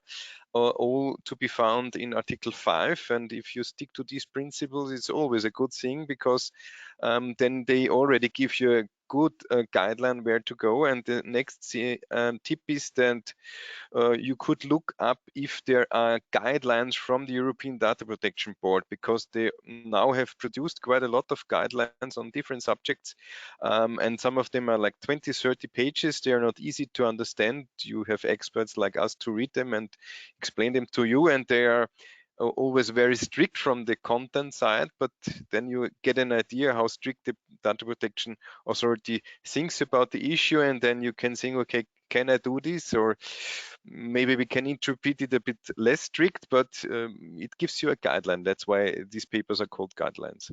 all to be found in Article 5. And if you stick to these principles, it's always a good thing, because then they already give you a good guideline where to go. And the next tip is that you could look up if there are guidelines from the European Data Protection Board, because they now have produced quite a lot of guidelines on different subjects, and some of them are like 20-30 pages. They are not easy to understand. You have experts like us to read them and explain them to you, and they are always very strict from the content side, but then you get an idea how strict the Data Protection Authority thinks about the issue, and then you can think, okay, can I do this? Or maybe we can interpret it a bit less strict, but it gives you a guideline. That's why these papers are called guidelines.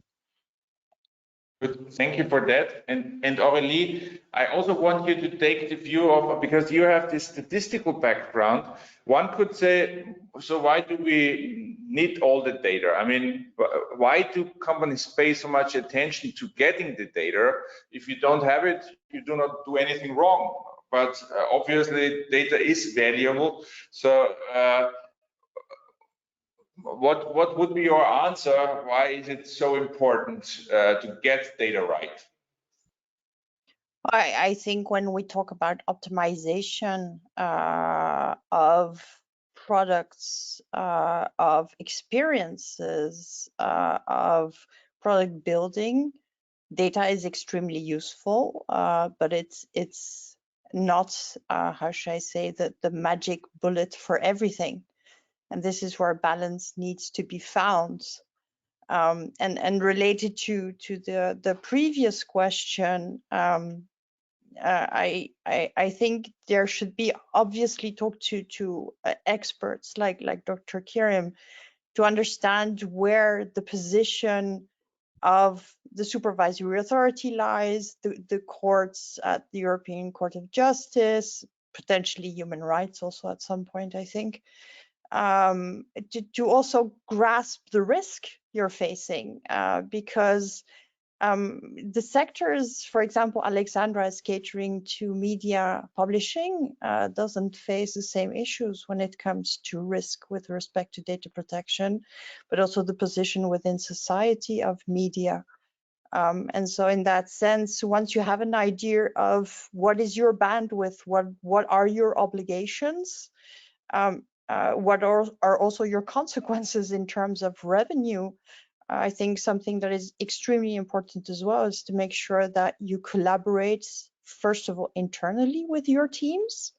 Good. Thank you for that. And Aurélie, I also want you to take the view of, because you have this statistical background, one could say, so why do we need all the data? I mean, why do companies pay so much attention to getting the data? If you don't have it, you do not do anything wrong. But obviously, data is valuable. So what would be your answer? Why is it so important to get data right? I think when we talk about optimization of products, of experiences, of product building, data is extremely useful, but it's not, how should I say, the magic bullet for everything. And this is where balance needs to be found. And related to the previous question, I think there should be obviously talk to experts like Dr. Knyrim to understand where the position of the supervisory authority lies, the courts at the European Court of Justice, potentially human rights also at some point, I think, to also grasp the risk you're facing, because the sectors, for example, Alexandra is catering to media publishing, doesn't face the same issues when it comes to risk with respect to data protection, but also the position within society of media. And so in that sense, once you have an idea of what is your bandwidth, what are your obligations, what are also your consequences in terms of revenue, I think something that is extremely important as well is to make sure that you collaborate, first of all, internally with your teams,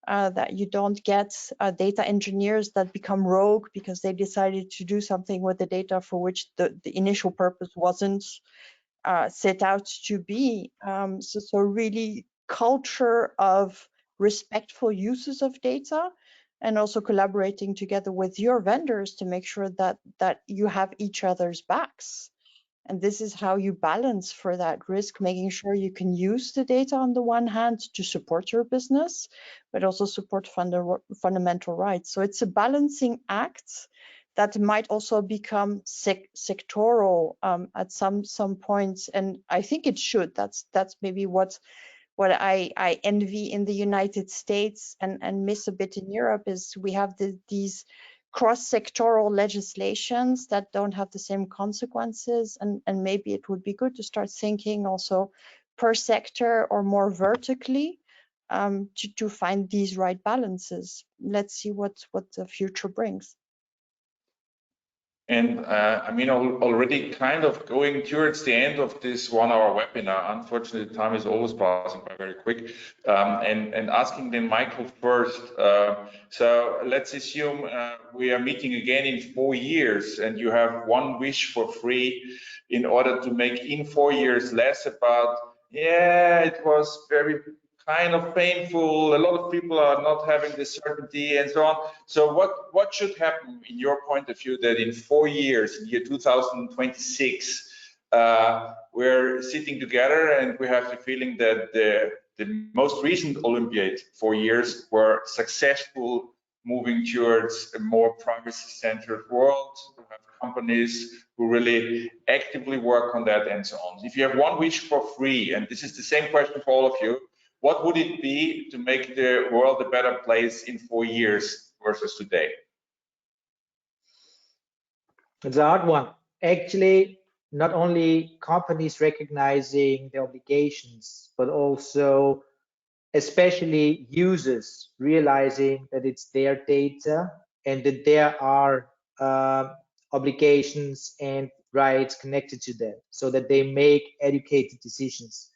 that you don't get data engineers that become rogue because they decided to do something with the data for which the initial purpose wasn't set out to be. So really culture of respectful uses of data, and also collaborating together with your vendors to make sure that you have each other's backs. And this is how you balance for that risk, making sure you can use the data on the one hand to support your business, but also support fundamental rights. So it's a balancing act that might also become sectoral at some points. And I think it should. That's maybe what I envy in the United States and miss a bit in Europe is we have these cross-sectoral legislations that don't have the same consequences, and maybe it would be good to start thinking also per sector or more vertically to find these right balances. Let's see what the future brings. And I mean, already kind of going towards the end of this 1 hour webinar. Unfortunately, time is always passing by very quick. And asking then Michael first. So let's assume we are meeting again in 4 years and you have one wish for free in order to make in 4 years less about, yeah, it was very kind of painful. A lot of people are not having the certainty and so on. So what should happen in your point of view that in 4 years, in year 2026, we're sitting together and we have the feeling that the most recent Olympiad 4 years were successful, moving towards a more privacy-centered world. We have companies who really actively work on that and so on. If you have one wish for free, and this is the same question for all of you, what would it be to make the world a better place in 4 years versus today? It's a hard one. Actually, not only companies recognizing their obligations, but also especially users realizing that it's their data and that there are obligations and rights connected to that, so that they make educated decisions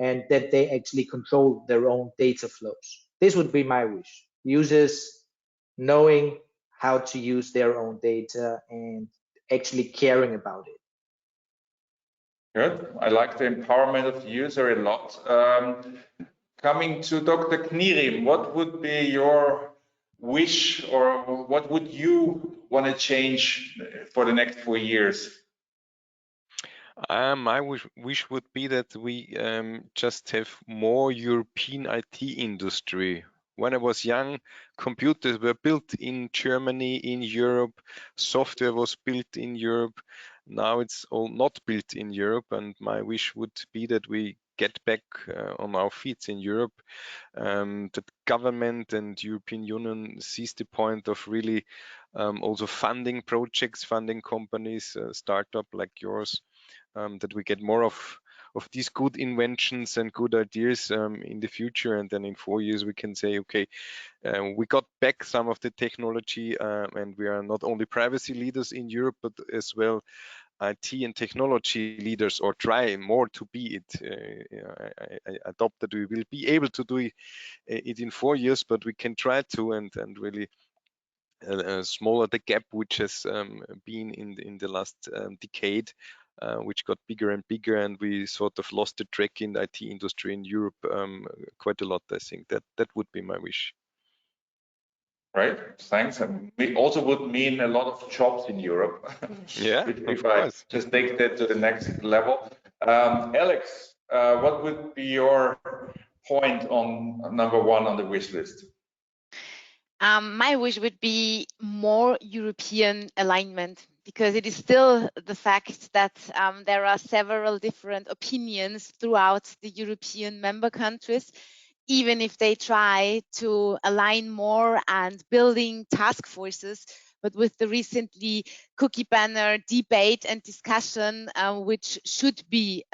and that they actually control their own data flows. This would be my wish. Users knowing how to use their own data and actually caring about it. Good. I like the empowerment of the user a lot. Coming to Dr. Knyrim, what would be your wish, or what would you want to change for the next 4 years? My wish would be that we just have more European IT industry. When I was young, computers were built in Germany, in Europe, software was built in Europe. Now it's all not built in Europe, and my wish would be that we get back on our feet in Europe. That government and European Union sees the point of really also funding projects, funding companies, startup like yours. That we get more of these good inventions and good ideas in the future, and then in 4 years we can say, okay, we got back some of the technology, and we are not only privacy leaders in Europe, but as well IT and technology leaders, or try more to be it. I adopt that we will be able to do it in 4 years, but we can try to, and really smaller the gap which has been in the last decade, which got bigger and bigger, and we sort of lost the track in the IT industry in Europe quite a lot. I think that would be my wish. Right, thanks. And it also would mean a lot of jobs in Europe. Yeah, if I just take that to the next level. Alex, what would be your point on number 1 on the wish list? My wish would be more European alignment, because it is still the fact that there are several different opinions throughout the European member countries. Even if they try to align more and building task forces, but with the recently cookie banner debate and discussion, which should be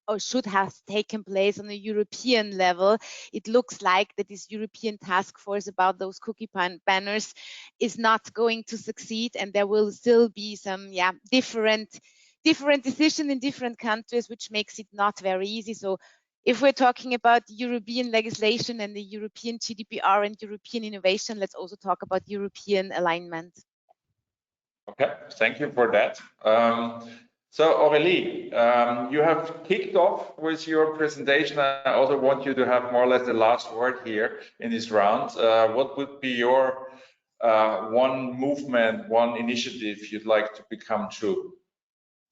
or should have taken place on a European level, it looks like that this European task force about those cookie banners is not going to succeed, and there will still be some different decisions in different countries, which makes it not very easy. So if we're talking about European legislation and the European GDPR and European innovation, let's also talk about European alignment. Okay, thank you for that. So Aurélie, you have kicked off with your presentation. I also want you to have more or less the last word here in this round. What would be your one movement, one initiative you'd like to become true?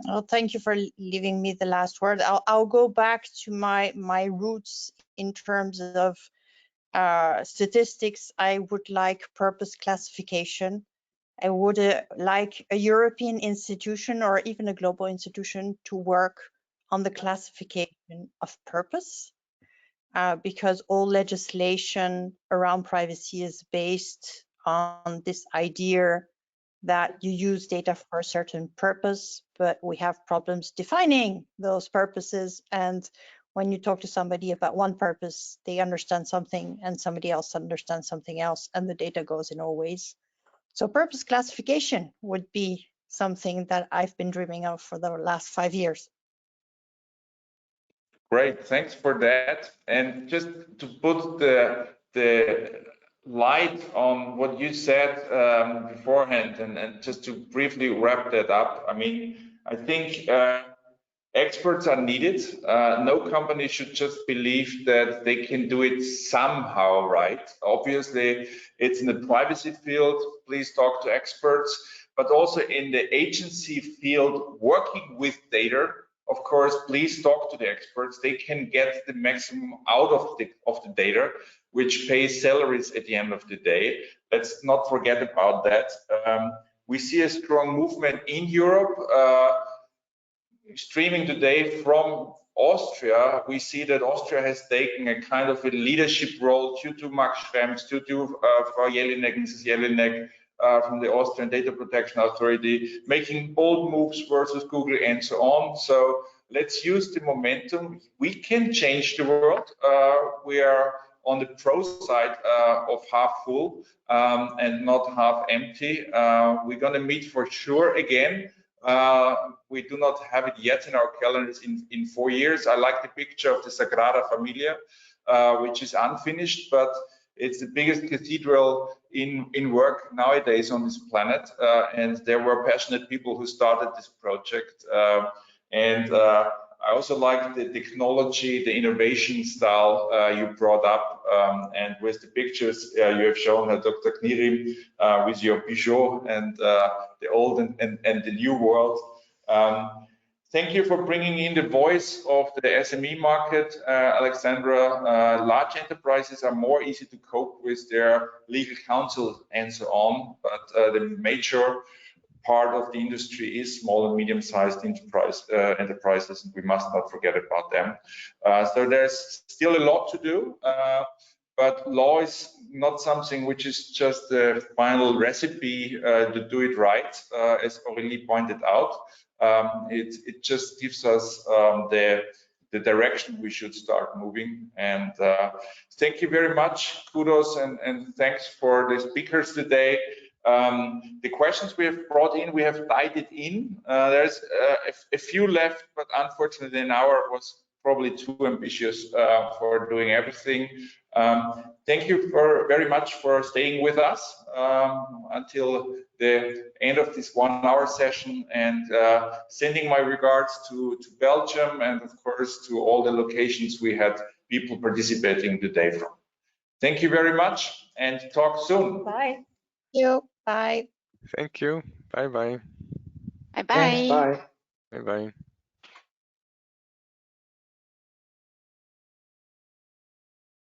Well, thank you for leaving me the last word. I'll go back to my roots in terms of statistics. I would like purpose classification. I would like a European institution or even a global institution to work on the classification of purpose, because all legislation around privacy is based on this idea that you use data for a certain purpose, but we have problems defining those purposes. And when you talk to somebody about one purpose, they understand something and somebody else understands something else, and the data goes in all ways. So purpose classification would be something that I've been dreaming of for the last 5 years. Great, thanks for that. And just to put the light on what you said beforehand, and just to briefly wrap that up, I mean, I think experts are needed. No company should just believe that they can do it somehow right. Obviously, it's in the privacy field, please talk to experts, but also in the agency field, working with data, of course, please talk to the experts. They can get the maximum out of the data, which pays salaries at the end of the day. Let's not forget about that. We see a strong movement in Europe. Streaming today from Austria, we see that Austria has taken a kind of a leadership role due to Max Schrems, due to Frau Jelinek, Mrs. Jelinek, from the Austrian Data Protection Authority, making bold moves versus Google and so on. So let's use the momentum. We can change the world. We are on the pro side of half full and not half empty. We're going to meet for sure again. We do not have it yet in our calendars in 4 years. I like the picture of the Sagrada Familia, which is unfinished, but it's the biggest cathedral in work nowadays on this planet. And there were passionate people who started this project. I also like the technology, the innovation style you brought up, and with the pictures you have shown, Dr. Knyrim, with your Peugeot and the old and the new world. Thank you for bringing in the voice of the SME market, Alexandra. Large enterprises are more easy to cope with their legal counsel and so on, but the major part of the industry is small and medium-sized enterprises, and we must not forget about them. So there's still a lot to do, but law is not something which is just the final recipe to do it right, as Aurélie pointed out. It just gives us the direction we should start moving. And thank you very much. Kudos and thanks for the speakers today. The questions we have brought in, we have tied it in. There's a few left, but unfortunately an hour was probably too ambitious for doing everything. Thank you very much for staying with us until the end of this 1 hour session, and sending my regards to Belgium and of course to all the locations we had people participating today from. Thank you very much and talk soon. Bye. Thank you. Bye. Thank you. Bye bye. Bye bye. Thanks, bye. Bye bye.